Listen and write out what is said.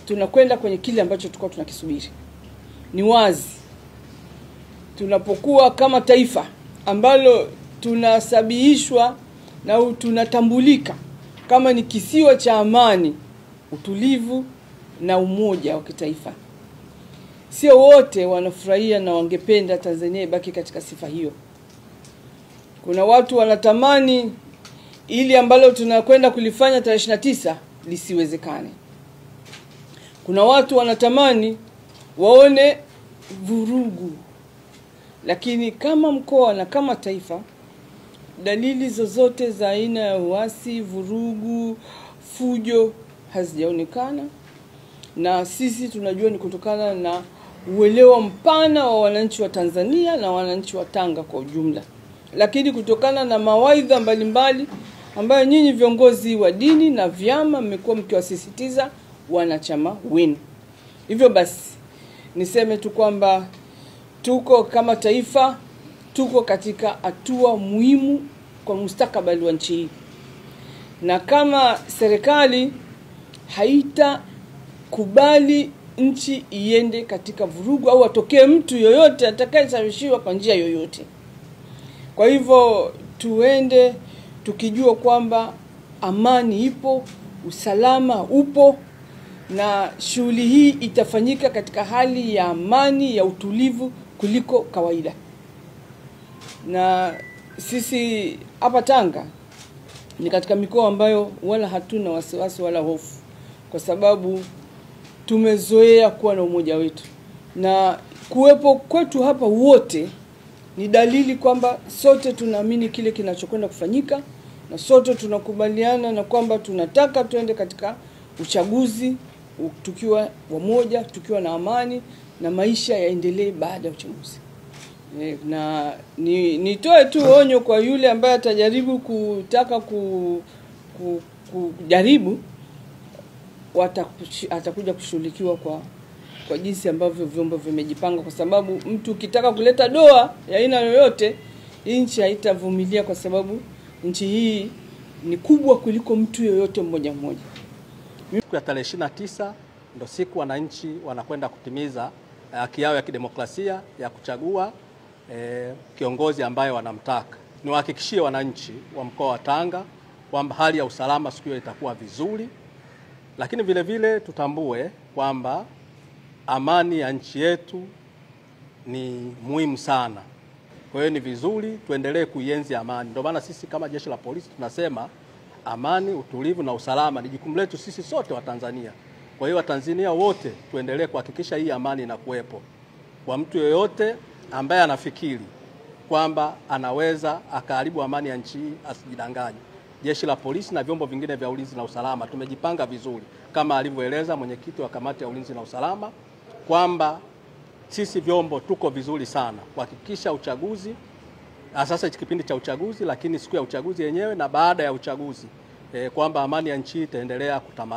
tunakwenda kwenye kile ambacho tulikuwa tunakisubiri. Ni wazi tunapokuwa kama taifa ambalo tunasabihishwa na tunatambulika kama ni kisiwa cha amani, utulivu na umoja wa kitaifa. Sio wote wanafurahia na wangependa Tanzania ibaki katika sifa hiyo. Kuna watu wanatamani ili ambalo tunakwenda kulifanya tarehe 29 lisiwezekane. Kuna watu wanatamani waone vurugu. Lakini kama mkoa na kama taifa, dalili zozote za aina ya uasi, vurugu, fujo hazijaonekana, na sisi tunajua ni kutokana na uelewa mpana wa wananchi wa Tanzania na wananchi wa Tanga kwa ujumla. Lakini kutokana na mawaidha mbalimbali ambayo nyinyi viongozi wa dini na vyama mmekuwa mkiwasisitiza wanachama wenu. Hivyo basi niseme tu kwamba tuko kama taifa, tuko katika hatua muhimu kwa mustakabali wa nchi hii. Na kama serikali haitakubali nchi iende katika vurugu au atokee mtu yoyote atakayeshawishiwa kwa njia yoyote. Kwa hivyo tuende tukijua kwamba amani ipo, usalama upo, na shughuli hii itafanyika katika hali ya amani, ya utulivu kuliko kawaida. Na sisi hapa Tanga ni katika mikoa ambayo wala hatuna wasiwasi wala hofu, kwa sababu tumezoea kuwa na umoja wetu. Na kuwepo kwetu hapa wote ni dalili kwamba sote tunaamini kile kinachokwenda kufanyika, na sote tunakubaliana na kwamba tunataka tuende katika uchaguzi tukiwa wamoja, tukiwa na amani, na maisha yaendelee baada ya uchaguzi. Na nitoe tu onyo kwa yule ambaye atajaribu kutaka kujaribu, atakuja kushughulikiwa kwa jinsi ambavyo vyombo vimejipanga, kwa sababu mtu ukitaka kuleta doa ya aina yoyote, nchi haitavumilia, kwa sababu nchi hii ni kubwa kuliko mtu yoyote mmoja mmoja. Siku ya tarehe 29 ndo siku wananchi wanakwenda kutimiza haki yao ya kidemokrasia ya kuchagua kiongozi ambaye wanamtaka. Niwahakikishie wananchi wa mkoa wa Tanga kwamba hali ya usalama siku hiyo itakuwa vizuri, lakini vile vile tutambue kwamba amani ya nchi yetu ni muhimu sana. Kwa hiyo ni vizuri tuendelee kuienzi amani. Ndio maana sisi kama jeshi la polisi tunasema amani, utulivu na usalama ni jukumu letu sisi sote wa Tanzania. Kwa hiyo Watanzania wote tuendelee kuhakikisha hii amani inakuwepo. Kwa mtu yoyote ambaye anafikiri kwamba anaweza akaharibu amani ya nchi asijidanganye. Jeshi la polisi na vyombo vingine vya ulinzi na usalama tumejipanga vizuri, kama alivyoeleza mwenyekiti wa kamati ya ulinzi na usalama kwamba sisi vyombo tuko vizuri sana kuhakikisha uchaguzi, sasa kipindi cha uchaguzi, lakini siku ya uchaguzi yenyewe na baada ya uchaguzi, kwamba amani ya nchi itaendelea kutamalaki.